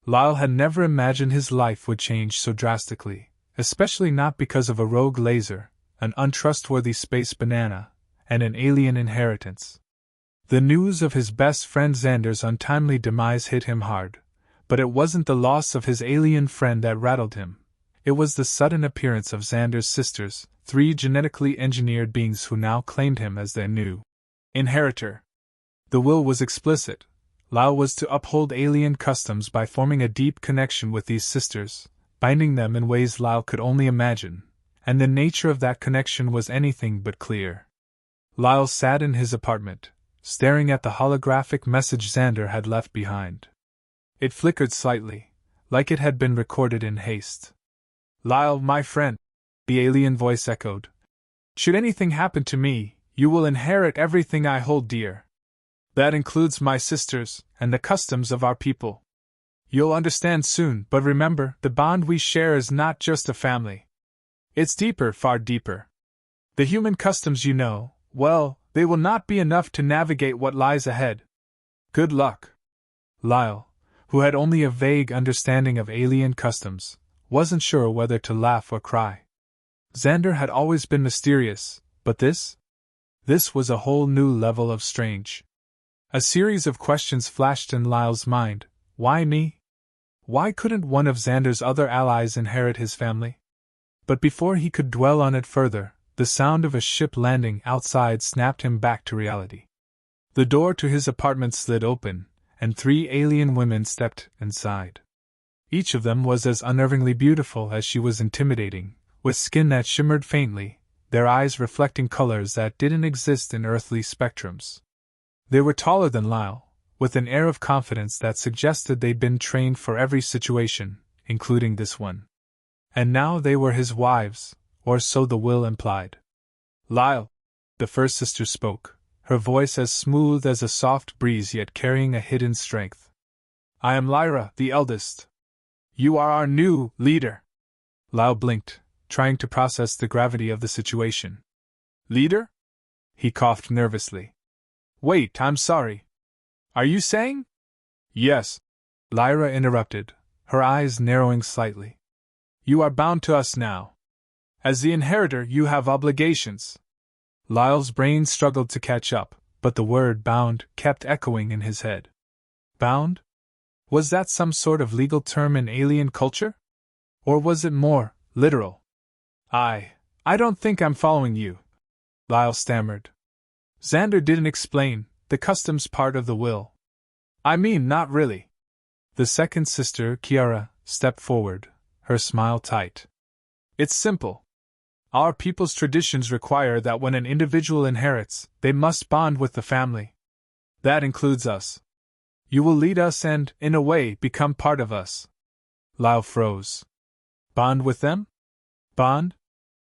Lyle had never imagined his life would change so drastically, especially not because of a rogue laser, an untrustworthy space banana, and an alien inheritance. The news of his best friend Xander's untimely demise hit him hard, but it wasn't the loss of his alien friend that rattled him. It was the sudden appearance of Xander's sisters, 3 genetically engineered beings who now claimed him as their new inheritor. The will was explicit. Lyle was to uphold alien customs by forming a deep connection with these sisters, binding them in ways Lyle could only imagine, and the nature of that connection was anything but clear. Lyle sat in his apartment, staring at the holographic message Xander had left behind. It flickered slightly, like it had been recorded in haste. "Lyle, my friend," the alien voice echoed. "Should anything happen to me, you will inherit everything I hold dear. That includes my sisters and the customs of our people. You'll understand soon, but remember, the bond we share is not just a family. It's deeper, far deeper. The human customs you know, well, they will not be enough to navigate what lies ahead. Good luck." Lyle, who had only a vague understanding of alien customs, wasn't sure whether to laugh or cry. Xander had always been mysterious, but this was a whole new level of strange. A series of questions flashed in Lyle's mind. Why me? Why couldn't one of Xander's other allies inherit his family? But before he could dwell on it further, the sound of a ship landing outside snapped him back to reality. The door to his apartment slid open, and 3 alien women stepped inside. Each of them was as unnervingly beautiful as she was intimidating, with skin that shimmered faintly, their eyes reflecting colors that didn't exist in earthly spectrums. They were taller than Lyle, with an air of confidence that suggested they'd been trained for every situation, including this one. And now they were his wives, or so the will implied. "Lyle," the first sister spoke, her voice as smooth as a soft breeze yet carrying a hidden strength. "I am Lyra, the eldest. You are our new leader." Lyle blinked, trying to process the gravity of the situation. "Leader?" He coughed nervously. "Wait, I'm sorry. Are you saying?" "Yes," Lyra interrupted, her eyes narrowing slightly. "You are bound to us now. As the inheritor, you have obligations." Lyle's brain struggled to catch up, but the word bound kept echoing in his head. Bound? Was that some sort of legal term in alien culture? Or was it more literal? I don't think I'm following you," Lyle stammered. "Xander didn't explain the customs part of the will." "I mean, not really." The second sister, Kiara, stepped forward, her smile tight. "It's simple. Our people's traditions require that when an individual inherits, they must bond with the family. That includes us. You will lead us and, in a way, become part of us." Lyle froze. Bond with them? Bond?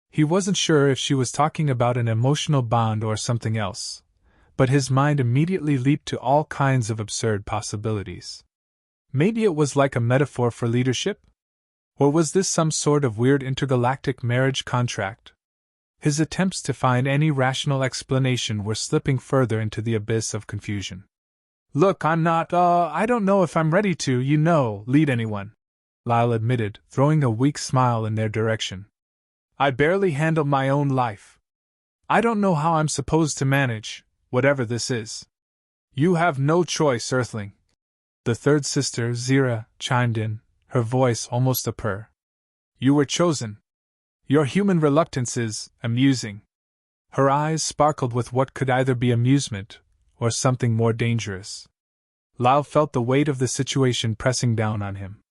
He wasn't sure if she was talking about an emotional bond or something else, but his mind immediately leaped to all kinds of absurd possibilities. Maybe it was like a metaphor for leadership? Or was this some sort of weird intergalactic marriage contract? His attempts to find any rational explanation were slipping further into the abyss of confusion. "Look, I don't know if I'm ready to, lead anyone," Lyle admitted, throwing a weak smile in their direction. "I barely handle my own life. I don't know how I'm supposed to manage, whatever this is." "You have no choice, Earthling," the third sister, Zira, chimed in, her voice almost a purr. "You were chosen. Your human reluctance is amusing." Her eyes sparkled with what could either be amusement or something more dangerous. Lyle felt the weight of the situation pressing down on him.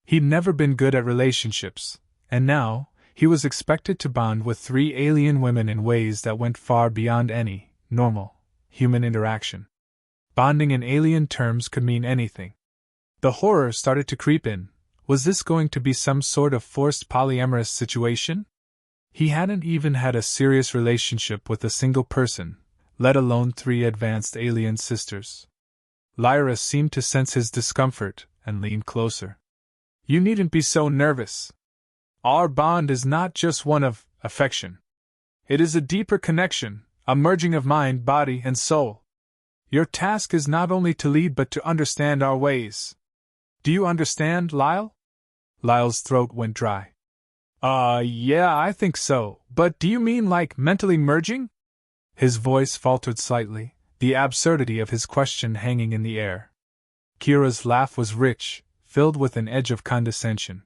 He'd never been good at relationships, and now he was expected to bond with 3 alien women in ways that went far beyond any normal human interaction. Bonding in alien terms could mean anything. The horror started to creep in. Was this going to be some sort of forced polyamorous situation? He hadn't even had a serious relationship with a single person, let alone 3 advanced alien sisters. Lyra seemed to sense his discomfort and leaned closer. "You needn't be so nervous. Our bond is not just one of affection. It is a deeper connection, a merging of mind, body, and soul. Your task is not only to lead but to understand our ways." Do you understand, Lyle? Lyle's throat went dry. Yeah, I think so, but do you mean like mentally merging? His voice faltered slightly, the absurdity of his question hanging in the air. Kira's laugh was rich, filled with an edge of condescension.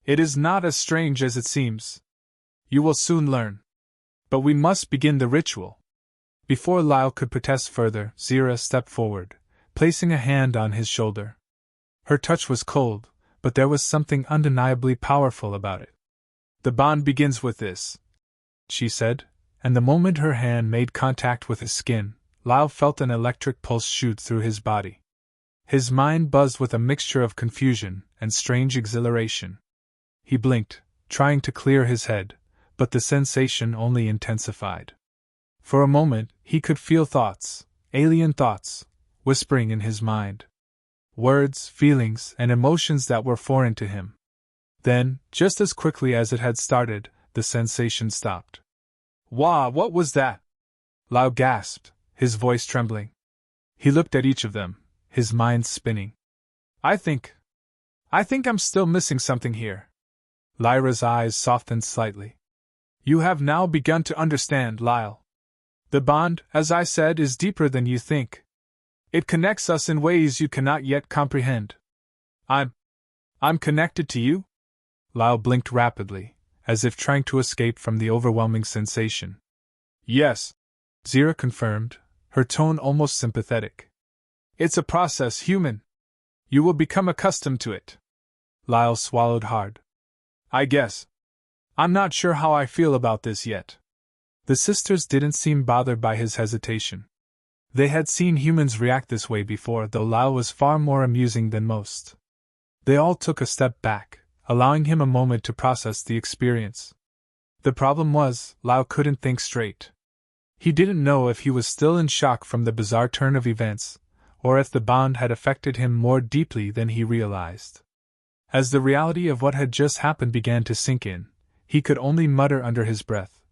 It is not as strange as it seems. You will soon learn. But we must begin the ritual. Before Lyle could protest further, Zira stepped forward, placing a hand on his shoulder. Her touch was cold, but there was something undeniably powerful about it. The bond begins with this, she said, and the moment her hand made contact with his skin, Lyle felt an electric pulse shoot through his body. His mind buzzed with a mixture of confusion and strange exhilaration. He blinked, trying to clear his head, but the sensation only intensified. For a moment, he could feel thoughts, alien thoughts, whispering in his mind. Words, feelings, and emotions that were foreign to him. Then, just as quickly as it had started, the sensation stopped. Wah, what was that? Lyle gasped, his voice trembling. He looked at each of them, his mind spinning. I think I'm still missing something here. Lyra's eyes softened slightly. You have now begun to understand, Lyle. The bond, as I said, is deeper than you think. It connects us in ways you cannot yet comprehend. I'm connected to you? Lyle blinked rapidly, as if trying to escape from the overwhelming sensation. Yes, Zira confirmed, her tone almost sympathetic. It's a process, human. You will become accustomed to it. Lyle swallowed hard. I guess. I'm not sure how I feel about this yet. The sisters didn't seem bothered by his hesitation. They had seen humans react this way before, though Lyle was far more amusing than most. They all took a step back, allowing him a moment to process the experience. The problem was, Lyle couldn't think straight. He didn't know if he was still in shock from the bizarre turn of events, or if the bond had affected him more deeply than he realized. As the reality of what had just happened began to sink in, he could only mutter under his breath.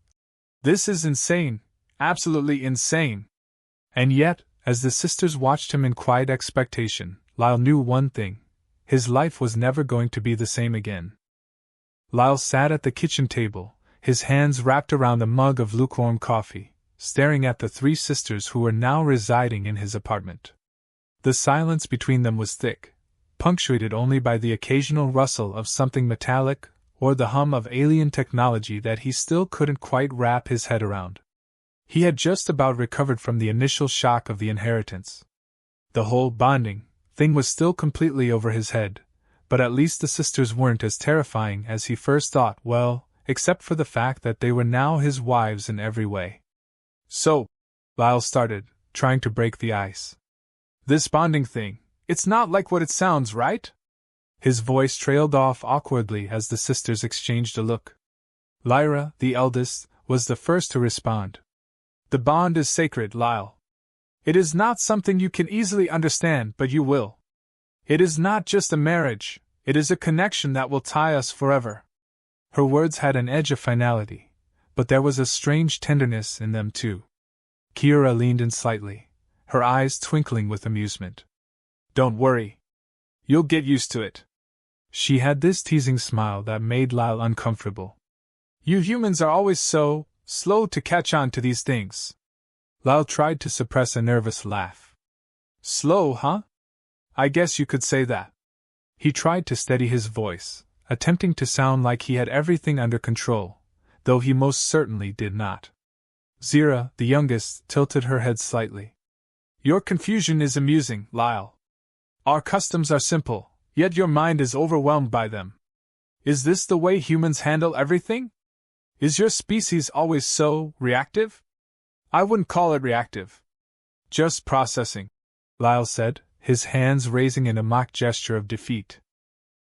This is insane, absolutely insane. And yet, as the sisters watched him in quiet expectation, Lyle knew one thing. His life was never going to be the same again. Lyle sat at the kitchen table, his hands wrapped around a mug of lukewarm coffee, staring at the three sisters who were now residing in his apartment. The silence between them was thick, punctuated only by the occasional rustle of something metallic or the hum of alien technology that he still couldn't quite wrap his head around. He had just about recovered from the initial shock of the inheritance. The whole bonding thing was still completely over his head, but at least the sisters weren't as terrifying as he first thought, well, except for the fact that they were now his wives in every way. So, Lyle started, trying to break the ice. This bonding thing, it's not like what it sounds, right? His voice trailed off awkwardly as the sisters exchanged a look. Lyra, the eldest, was the first to respond. The bond is sacred, Lyle. It is not something you can easily understand, but you will. It is not just a marriage, it is a connection that will tie us forever. Her words had an edge of finality, but there was a strange tenderness in them too. Kira leaned in slightly, her eyes twinkling with amusement. Don't worry. You'll get used to it. She had this teasing smile that made Lyle uncomfortable. You humans are always so slow to catch on to these things. Lyle tried to suppress a nervous laugh. Slow, huh? I guess you could say that. He tried to steady his voice, attempting to sound like he had everything under control, though he most certainly did not. Zira, the youngest, tilted her head slightly. Your confusion is amusing, Lyle. Our customs are simple, yet your mind is overwhelmed by them. Is this the way humans handle everything? Is your species always so reactive? I wouldn't call it reactive. Just processing, Lyle said, his hands raising in a mock gesture of defeat.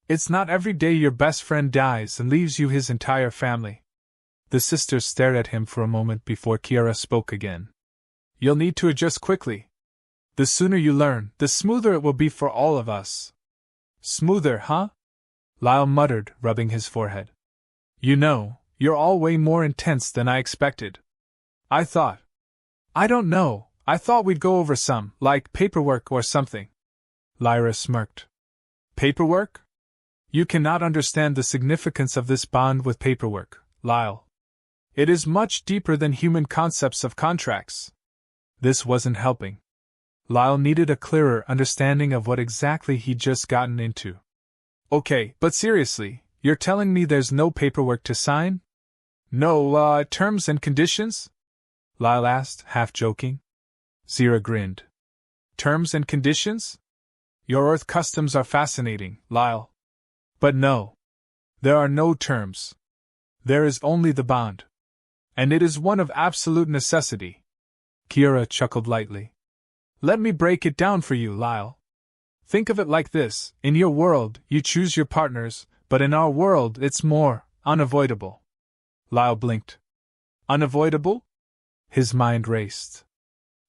It's not every day your best friend dies and leaves you his entire family. The sisters stared at him for a moment before Kiara spoke again. You'll need to adjust quickly. The sooner you learn, the smoother it will be for all of us. Smoother, huh? Lyle muttered, rubbing his forehead. You know, you're all way more intense than I expected. I don't know, I thought we'd go over some, like paperwork or something. Lyra smirked. Paperwork? You cannot understand the significance of this bond with paperwork, Lyle. It is much deeper than human concepts of contracts. This wasn't helping. Lyle needed a clearer understanding of what exactly he'd just gotten into. Okay, but seriously, you're telling me there's no paperwork to sign? No, terms and conditions? Lyle asked, half joking. Zira grinned. Terms and conditions? Your Earth customs are fascinating, Lyle. But no. There are no terms. There is only the bond. And it is one of absolute necessity. Kira chuckled lightly. Let me break it down for you, Lyle. Think of it like this: in your world, you choose your partners, but in our world, it's more unavoidable. Lyle blinked. Unavoidable? His mind raced.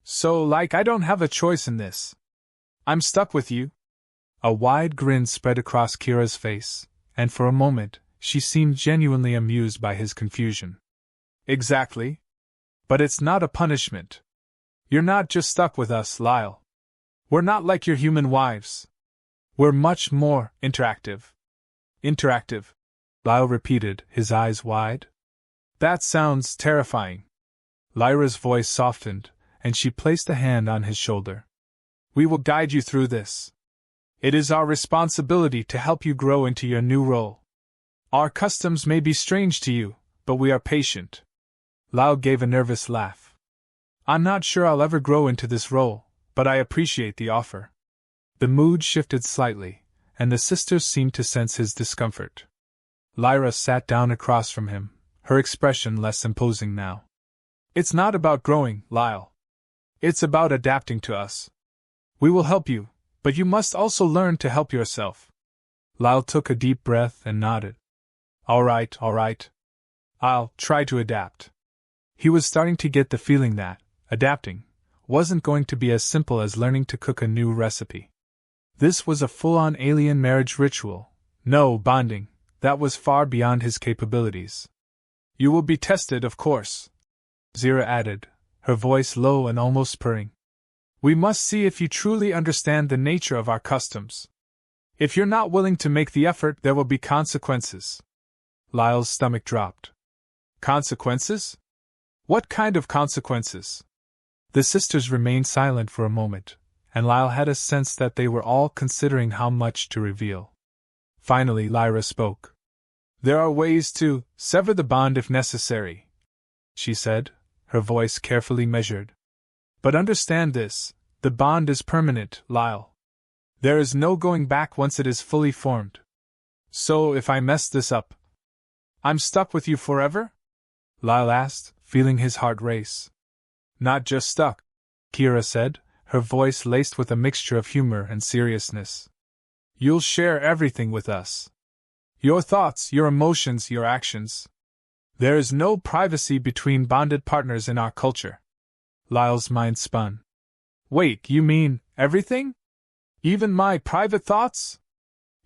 So, I don't have a choice in this. I'm stuck with you. A wide grin spread across Kira's face, and for a moment, she seemed genuinely amused by his confusion. Exactly. But it's not a punishment. You're not just stuck with us, Lyle. We're not like your human wives. We're much more interactive. Interactive, Lyle repeated, his eyes wide. That sounds terrifying. Lyra's voice softened, and she placed a hand on his shoulder. We will guide you through this. It is our responsibility to help you grow into your new role. Our customs may be strange to you, but we are patient. Lyle gave a nervous laugh. I'm not sure I'll ever grow into this role, but I appreciate the offer. The mood shifted slightly, and the sisters seemed to sense his discomfort. Lyra sat down across from him, her expression less imposing now. It's not about growing, Lyle. It's about adapting to us. We will help you, but you must also learn to help yourself. Lyle took a deep breath and nodded. All right. I'll try to adapt. He was starting to get the feeling that adapting wasn't going to be as simple as learning to cook a new recipe. This was a full-on alien marriage ritual. No bonding, that was far beyond his capabilities. You will be tested, of course, Zira added, her voice low and almost purring. We must see if you truly understand the nature of our customs. If you're not willing to make the effort, there will be consequences. Lyle's stomach dropped. Consequences? What kind of consequences? The sisters remained silent for a moment, and Lyle had a sense that they were all considering how much to reveal. Finally, Lyra spoke. There are ways to sever the bond if necessary, she said, her voice carefully measured. But understand this, the bond is permanent, Lyle. There is no going back once it is fully formed. So if I mess this up, I'm stuck with you forever? Lyle asked, feeling his heart race. Not just stuck, Kira said, her voice laced with a mixture of humor and seriousness. You'll share everything with us. Your thoughts, your emotions, your actions. There is no privacy between bonded partners in our culture. Lyle's mind spun. Wait, you mean everything? Even my private thoughts?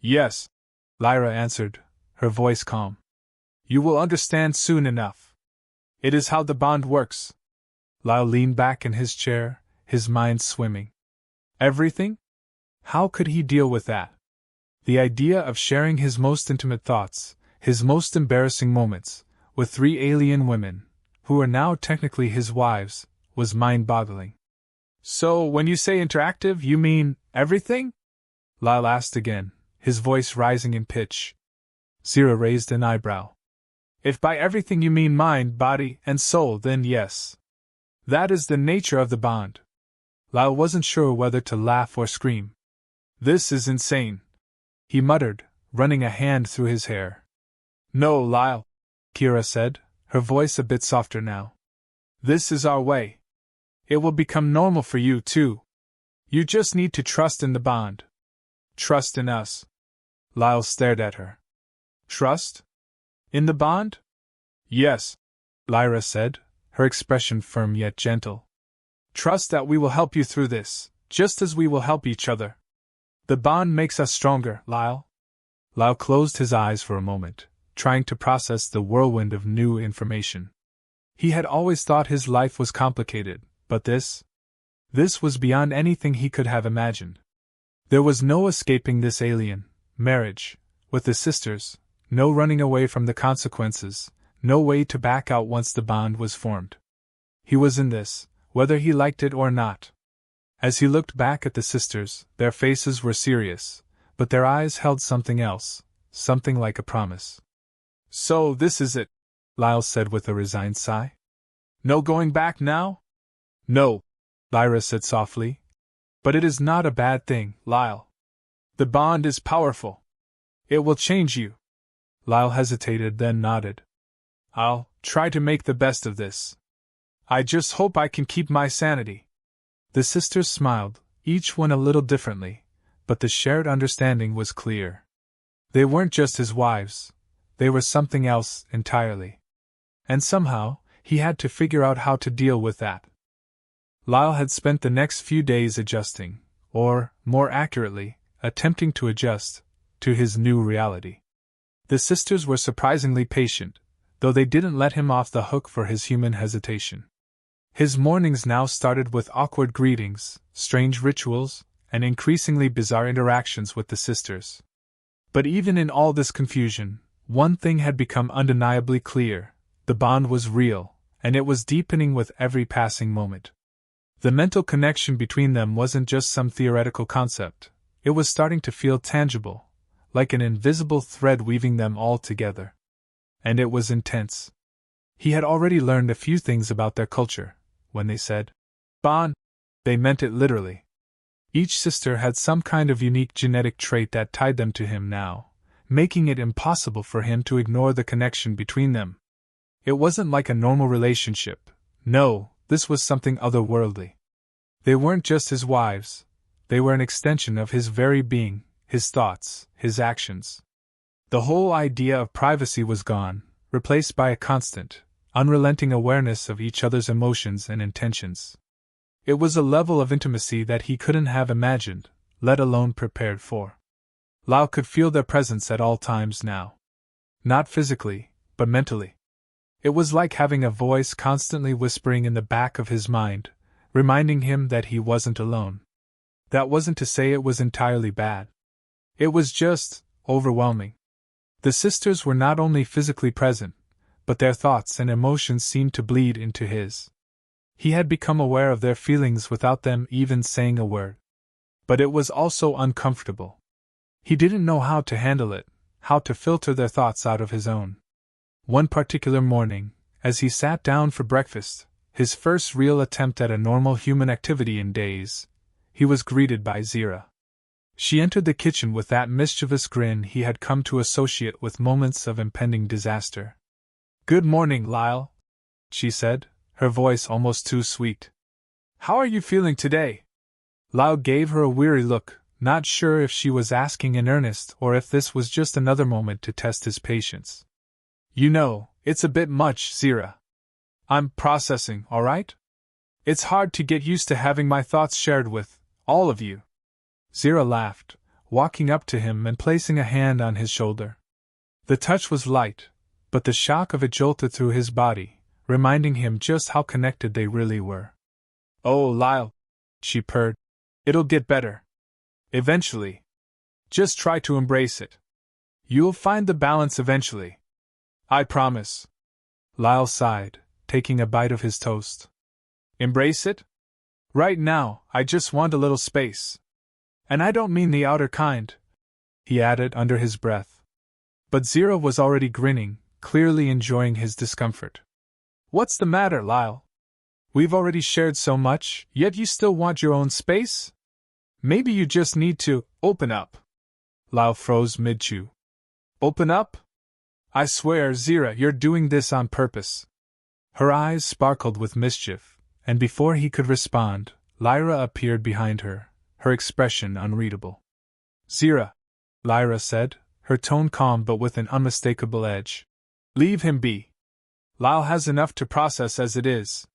Yes, Lyra answered, her voice calm. You will understand soon enough. It is how the bond works. Lyle leaned back in his chair, his mind swimming. Everything? How could he deal with that? The idea of sharing his most intimate thoughts, his most embarrassing moments, with 3 alien women, who were now technically his wives, was mind-boggling. So, when you say interactive, you mean everything? Lyle asked again, his voice rising in pitch. Zira raised an eyebrow. If by everything you mean mind, body, and soul, then yes. That is the nature of the bond. Lyle wasn't sure whether to laugh or scream. This is insane, he muttered, running a hand through his hair. No, Lyle, Kira said, her voice a bit softer now. This is our way. It will become normal for you, too. You just need to trust in the bond. Trust in us. Lyle stared at her. Trust? In the bond? Yes, Lyra said, her expression firm yet gentle. Trust that we will help you through this, just as we will help each other. The bond makes us stronger, Lyle. Lyle closed his eyes for a moment, trying to process the whirlwind of new information. He had always thought his life was complicated, but this was beyond anything he could have imagined. There was no escaping this alien, marriage, with the sisters, no running away from the consequences, no way to back out once the bond was formed. He was in this, whether he liked it or not. As he looked back at the sisters, their faces were serious, but their eyes held something else, something like a promise. So this is it, Lyle said with a resigned sigh. No going back now? No, Lyra said softly. But it is not a bad thing, Lyle. The bond is powerful. It will change you. Lyle hesitated, then nodded. I'll try to make the best of this. I just hope I can keep my sanity. The sisters smiled, each one a little differently, but the shared understanding was clear. They weren't just his wives, they were something else entirely. And somehow, he had to figure out how to deal with that. Lyle had spent the next few days adjusting, or, more accurately, attempting to adjust, to his new reality. The sisters were surprisingly patient, though they didn't let him off the hook for his human hesitation. His mornings now started with awkward greetings, strange rituals, and increasingly bizarre interactions with the sisters. But even in all this confusion, one thing had become undeniably clear: the bond was real, and it was deepening with every passing moment. The mental connection between them wasn't just some theoretical concept, it was starting to feel tangible, like an invisible thread weaving them all together. And it was intense. He had already learned a few things about their culture. When they said bond, they meant it literally. Each sister had some kind of unique genetic trait that tied them to him now, making it impossible for him to ignore the connection between them. It wasn't like a normal relationship. No, this was something otherworldly. They weren't just his wives, they were an extension of his very being, his thoughts, his actions. The whole idea of privacy was gone, replaced by a constant, unrelenting awareness of each other's emotions and intentions. It was a level of intimacy that he couldn't have imagined, let alone prepared for. Lyle could feel their presence at all times now. Not physically, but mentally. It was like having a voice constantly whispering in the back of his mind, reminding him that he wasn't alone. That wasn't to say it was entirely bad. It was just overwhelming. The sisters were not only physically present, but their thoughts and emotions seemed to bleed into his. He had become aware of their feelings without them even saying a word. But it was also uncomfortable. He didn't know how to handle it, how to filter their thoughts out of his own. One particular morning, as he sat down for breakfast, his first real attempt at a normal human activity in days, he was greeted by Zira. She entered the kitchen with that mischievous grin he had come to associate with moments of impending disaster. "Good morning, Lyle," she said, her voice almost too sweet. "How are you feeling today?" Lyle gave her a weary look, not sure if she was asking in earnest or if this was just another moment to test his patience. "You know, it's a bit much, Zira. I'm processing, all right? It's hard to get used to having my thoughts shared with all of you." Zira laughed, walking up to him and placing a hand on his shoulder. The touch was light, but the shock of it jolted through his body, reminding him just how connected they really were. "Oh, Lyle," she purred, "it'll get better. Eventually. Just try to embrace it. You'll find the balance eventually. I promise." Lyle sighed, taking a bite of his toast. "Embrace it? Right now, I just want a little space. And I don't mean the outer kind," he added under his breath. But Zira was already grinning, clearly enjoying his discomfort. "What's the matter, Lyle? We've already shared so much, yet you still want your own space? Maybe you just need to open up." Lyle froze mid-chew. "Open up? I swear, Zira, you're doing this on purpose." Her eyes sparkled with mischief, and before he could respond, Lyra appeared behind her, her expression unreadable. "Zira," Lyra said, her tone calm but with an unmistakable edge. "Leave him be. Lyle has enough to process as it is."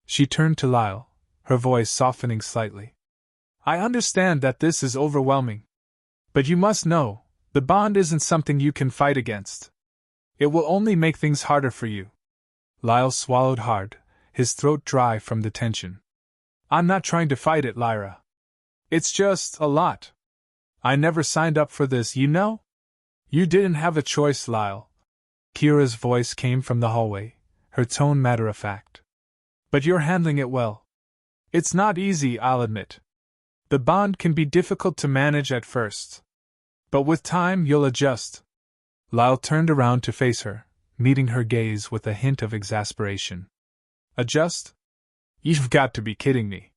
She turned to Lyle, her voice softening slightly. "I understand that this is overwhelming. But you must know, the bond isn't something you can fight against. It will only make things harder for you." Lyle swallowed hard, his throat dry from the tension. "I'm not trying to fight it, Lyra. It's just a lot. I never signed up for this, you know? You didn't have a choice, Lyle. Kira's voice came from the hallway, her tone matter-of-fact. But you're handling it well. It's not easy, I'll admit. The bond can be difficult to manage at first. But with time, you'll adjust. Lyle turned around to face her, meeting her gaze with a hint of exasperation. Adjust? You've got to be kidding me.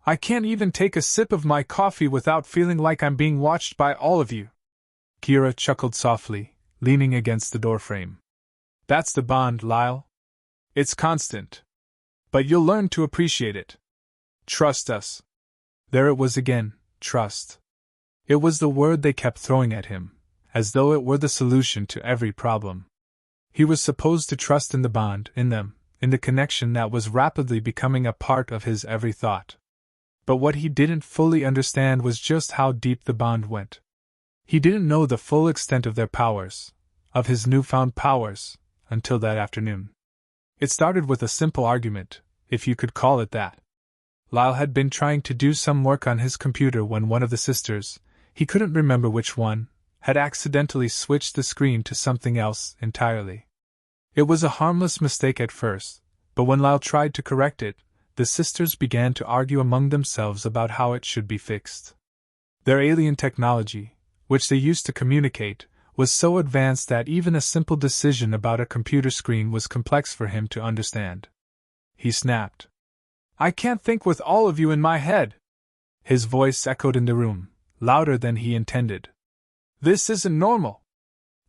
I can't even take a sip of my coffee without feeling like I'm being watched by all of you. Kira chuckled softly, leaning against the doorframe. That's the bond, Lyle. It's constant. But you'll learn to appreciate it. Trust us. There it was again, trust. It was the word they kept throwing at him, as though it were the solution to every problem. He was supposed to trust in the bond, in them, in the connection that was rapidly becoming a part of his every thought. But what he didn't fully understand was just how deep the bond went. He didn't know the full extent of their powers, of his newfound powers, until that afternoon. It started with a simple argument, if you could call it that. Lyle had been trying to do some work on his computer when one of the sisters, he couldn't remember which one, had accidentally switched the screen to something else entirely. It was a harmless mistake at first, but when Lyle tried to correct it, the sisters began to argue among themselves about how it should be fixed. Their alien technology, which they used to communicate, was so advanced that even a simple decision about a computer screen was complex for him to understand. He snapped. I can't think with all of you in my head. His voice echoed in the room, louder than he intended. This isn't normal.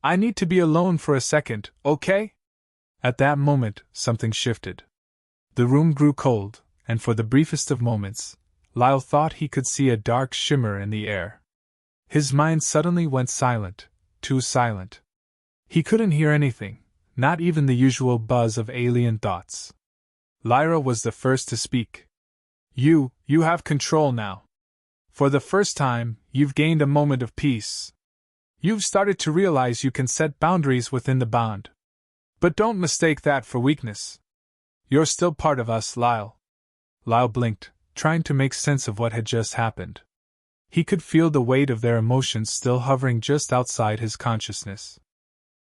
I need to be alone for a second, okay? At that moment, something shifted. The room grew cold, and for the briefest of moments, Lyle thought he could see a dark shimmer in the air. His mind suddenly went silent, too silent. He couldn't hear anything, not even the usual buzz of alien thoughts. Lyra was the first to speak. You have control now. For the first time, you've gained a moment of peace. You've started to realize you can set boundaries within the bond. But don't mistake that for weakness. You're still part of us, Lyle. Lyle blinked, trying to make sense of what had just happened. He could feel the weight of their emotions still hovering just outside his consciousness.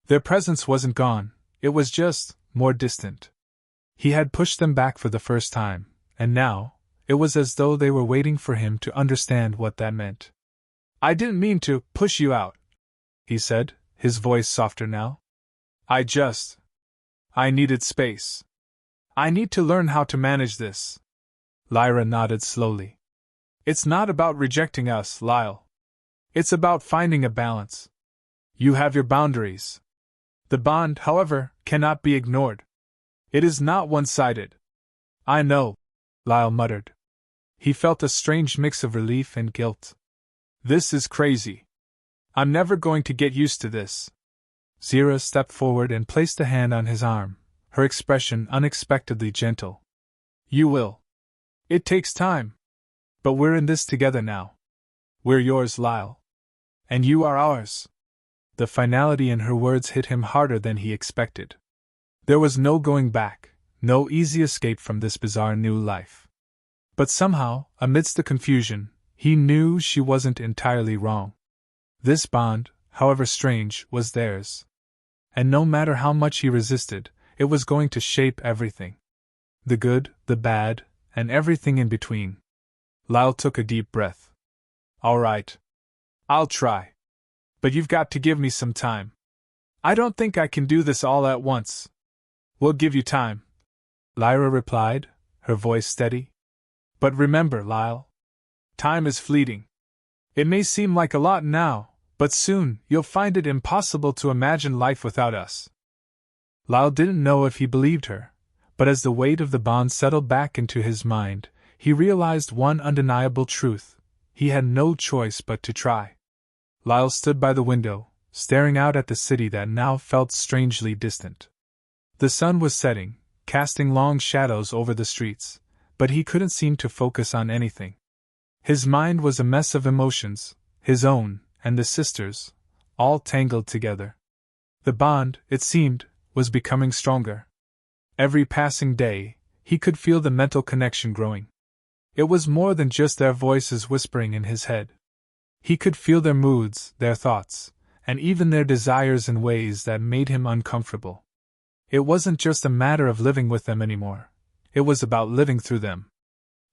Their presence wasn't gone, it was just more distant. He had pushed them back for the first time, and now, it was as though they were waiting for him to understand what that meant. I didn't mean to push you out, he said, his voice softer now. I needed space. I need to learn how to manage this. Lyra nodded slowly. It's not about rejecting us, Lyle. It's about finding a balance. You have your boundaries. The bond, however, cannot be ignored. It is not one-sided. I know, Lyle muttered. He felt a strange mix of relief and guilt. This is crazy. I'm never going to get used to this. Zira stepped forward and placed a hand on his arm, her expression unexpectedly gentle. You will. It takes time. But we're in this together now. We're yours, Lyle. And you are ours. The finality in her words hit him harder than he expected. There was no going back, no easy escape from this bizarre new life. But somehow, amidst the confusion, he knew she wasn't entirely wrong. This bond, however strange, was theirs. And no matter how much he resisted, it was going to shape everything. The good, the bad, and everything in between. Lyle took a deep breath. All right. I'll try. But you've got to give me some time. I don't think I can do this all at once. We'll give you time, Lyra replied, her voice steady. But remember, Lyle. Time is fleeting. It may seem like a lot now, but soon you'll find it impossible to imagine life without us. Lyle didn't know if he believed her, but as the weight of the bond settled back into his mind, he realized one undeniable truth: he had no choice but to try. Lyle stood by the window, staring out at the city that now felt strangely distant. The sun was setting, casting long shadows over the streets, but he couldn't seem to focus on anything. His mind was a mess of emotions, his own, and the sisters', all tangled together. The bond, it seemed, was becoming stronger. Every passing day, he could feel the mental connection growing. It was more than just their voices whispering in his head. He could feel their moods, their thoughts, and even their desires in ways that made him uncomfortable. It wasn't just a matter of living with them anymore. It was about living through them.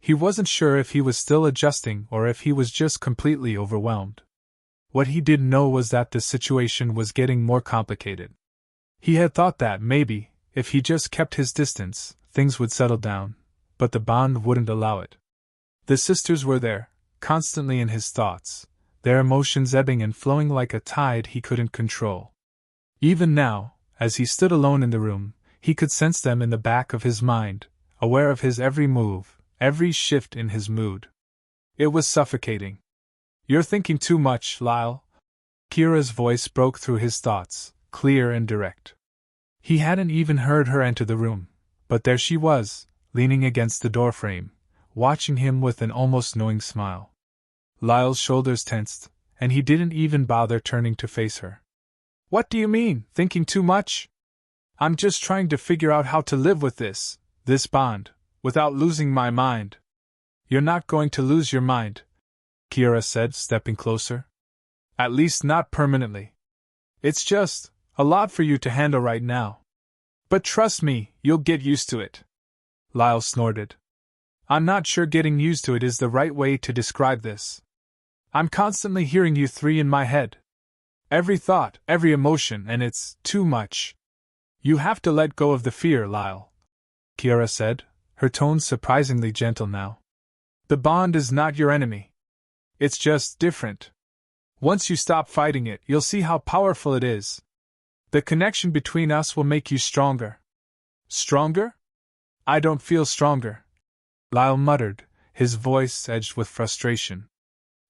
He wasn't sure if he was still adjusting or if he was just completely overwhelmed. What he did know was that the situation was getting more complicated. He had thought that, maybe, if he just kept his distance, things would settle down, but the bond wouldn't allow it. The sisters were there, constantly in his thoughts, their emotions ebbing and flowing like a tide he couldn't control. Even now, as he stood alone in the room, he could sense them in the back of his mind, aware of his every move, every shift in his mood. It was suffocating. "You're thinking too much, Lyle." Kira's voice broke through his thoughts, clear and direct. He hadn't even heard her enter the room, but there she was, leaning against the doorframe, watching him with an almost knowing smile. Lyle's shoulders tensed, and he didn't even bother turning to face her. "What do you mean, thinking too much? I'm just trying to figure out how to live with this bond, without losing my mind." "You're not going to lose your mind," Kira said, stepping closer. "At least not permanently. It's just a lot for you to handle right now. But trust me, you'll get used to it." Lyle snorted. "I'm not sure getting used to it is the right way to describe this. I'm constantly hearing you three in my head. Every thought, every emotion, and it's too much. You have to let go of the fear, Lyle," Kira said, her tone surprisingly gentle now. "The bond is not your enemy. It's just different. Once you stop fighting it, you'll see how powerful it is. The connection between us will make you stronger." "Stronger? I don't feel stronger," Lyle muttered, his voice edged with frustration.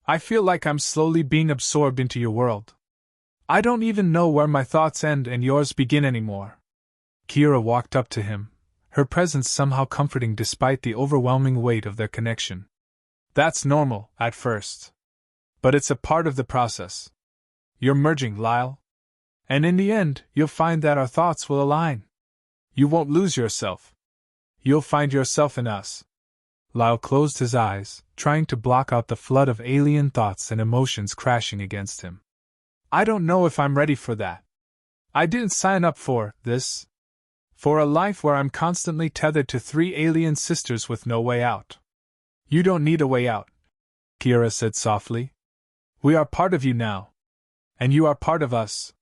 "I feel like I'm slowly being absorbed into your world. I don't even know where my thoughts end and yours begin anymore." Kira walked up to him, her presence somehow comforting despite the overwhelming weight of their connection. "That's normal, at first. But it's a part of the process. You're merging, Lyle. And in the end, you'll find that our thoughts will align. You won't lose yourself. You'll find yourself in us." Lyle closed his eyes, trying to block out the flood of alien thoughts and emotions crashing against him. "I don't know if I'm ready for that. I didn't sign up for this. For a life where I'm constantly tethered to three alien sisters with no way out." "You don't need a way out," Kira said softly. "We are part of you now. And you are part of us.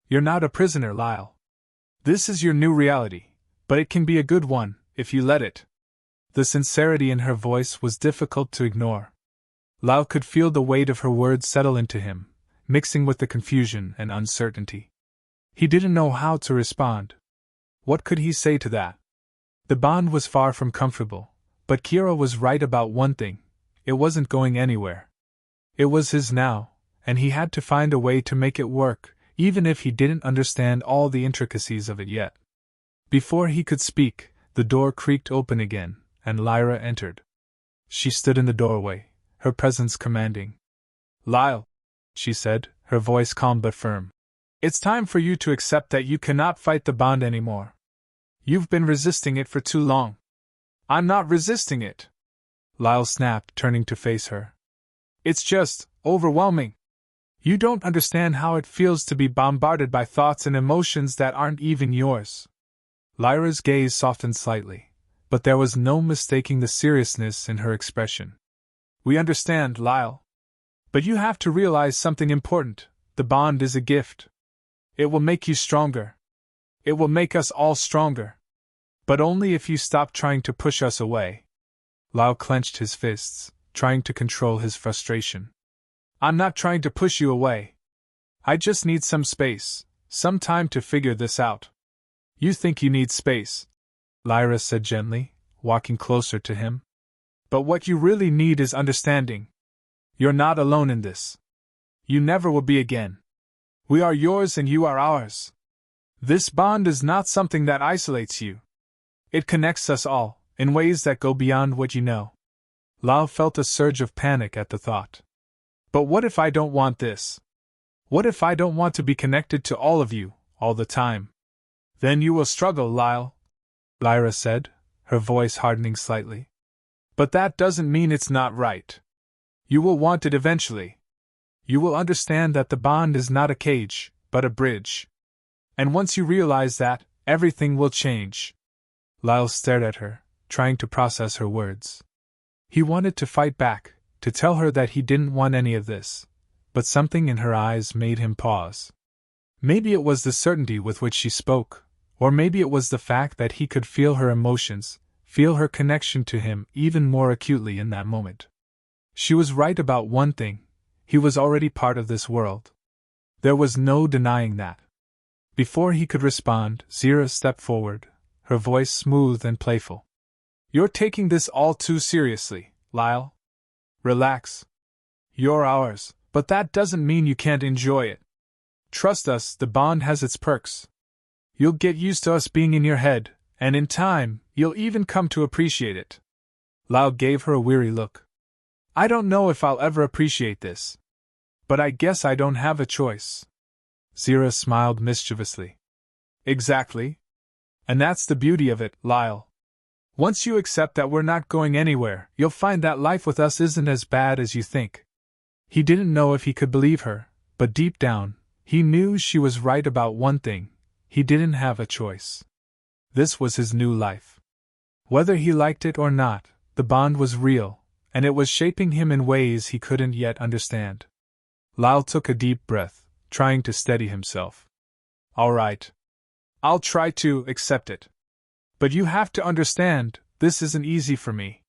You're not a prisoner, Lyle. This is your new reality, but it can be a good one, if you let it." The sincerity in her voice was difficult to ignore. Lyle could feel the weight of her words settle into him, mixing with the confusion and uncertainty. He didn't know how to respond. What could he say to that? The bond was far from comfortable, but Kira was right about one thing: it wasn't going anywhere. It was his now, and he had to find a way to make it work, even if he didn't understand all the intricacies of it yet. Before he could speak, the door creaked open again, and Lyra entered. She stood in the doorway, her presence commanding. "Lyle," she said, her voice calm but firm. "It's time for you to accept that you cannot fight the bond anymore. You've been resisting it for too long." "I'm not resisting it," Lyle snapped, turning to face her. "It's just overwhelming. You don't understand how it feels to be bombarded by thoughts and emotions that aren't even yours." Lyra's gaze softened slightly, but there was no mistaking the seriousness in her expression. "We understand, Lyle. But you have to realize something important: the bond is a gift. It will make you stronger. It will make us all stronger. But only if you stop trying to push us away." Lyle clenched his fists, trying to control his frustration. "I'm not trying to push you away. I just need some space, some time to figure this out." "You think you need space," Lyra said gently, walking closer to him. "But what you really need is understanding. You're not alone in this. You never will be again. We are yours and you are ours. This bond is not something that isolates you. It connects us all, in ways that go beyond what you know." Lyle felt a surge of panic at the thought. "But what if I don't want this? What if I don't want to be connected to all of you, all the time?" "Then you will struggle, Lyle," Lyra said, her voice hardening slightly. "But that doesn't mean it's not right. You will want it eventually. You will understand that the bond is not a cage, but a bridge. And once you realize that, everything will change. Lyle stared at her, trying to process her words. He wanted to fight back, to tell her that he didn't want any of this, but something in her eyes made him pause. Maybe it was the certainty with which she spoke, or maybe it was the fact that he could feel her emotions, feel her connection to him even more acutely in that moment. She was right about one thing: he was already part of this world. There was no denying that. Before he could respond, Zira stepped forward, her voice smooth and playful. "You're taking this all too seriously, Lyle. Relax. You're ours, but that doesn't mean you can't enjoy it. Trust us, the bond has its perks. You'll get used to us being in your head, and in time, you'll even come to appreciate it." Lyle gave her a weary look. "I don't know if I'll ever appreciate this. But I guess I don't have a choice." Zira smiled mischievously. "Exactly. And that's the beauty of it, Lyle. Once you accept that we're not going anywhere, you'll find that life with us isn't as bad as you think." He didn't know if he could believe her, but deep down, he knew she was right about one thing: he didn't have a choice. This was his new life. Whether he liked it or not, the bond was real, and it was shaping him in ways he couldn't yet understand. Lyle took a deep breath, trying to steady himself. "All right. I'll try to accept it. But you have to understand, this isn't easy for me.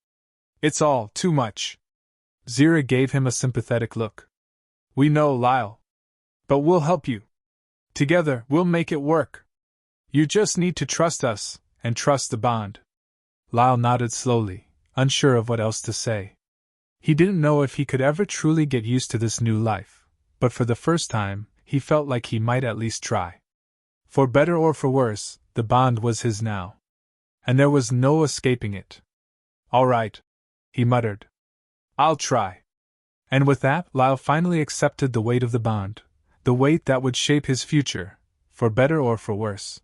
It's all too much." Zira gave him a sympathetic look. "We know, Lyle. But we'll help you. Together, we'll make it work. You just need to trust us, and trust the bond." Lyle nodded slowly, unsure of what else to say. He didn't know if he could ever truly get used to this new life, but for the first time, he felt like he might at least try. For better or for worse, the bond was his now. And there was no escaping it. "All right," he muttered. "I'll try." And with that, Lyle finally accepted the weight of the bond, the weight that would shape his future, for better or for worse.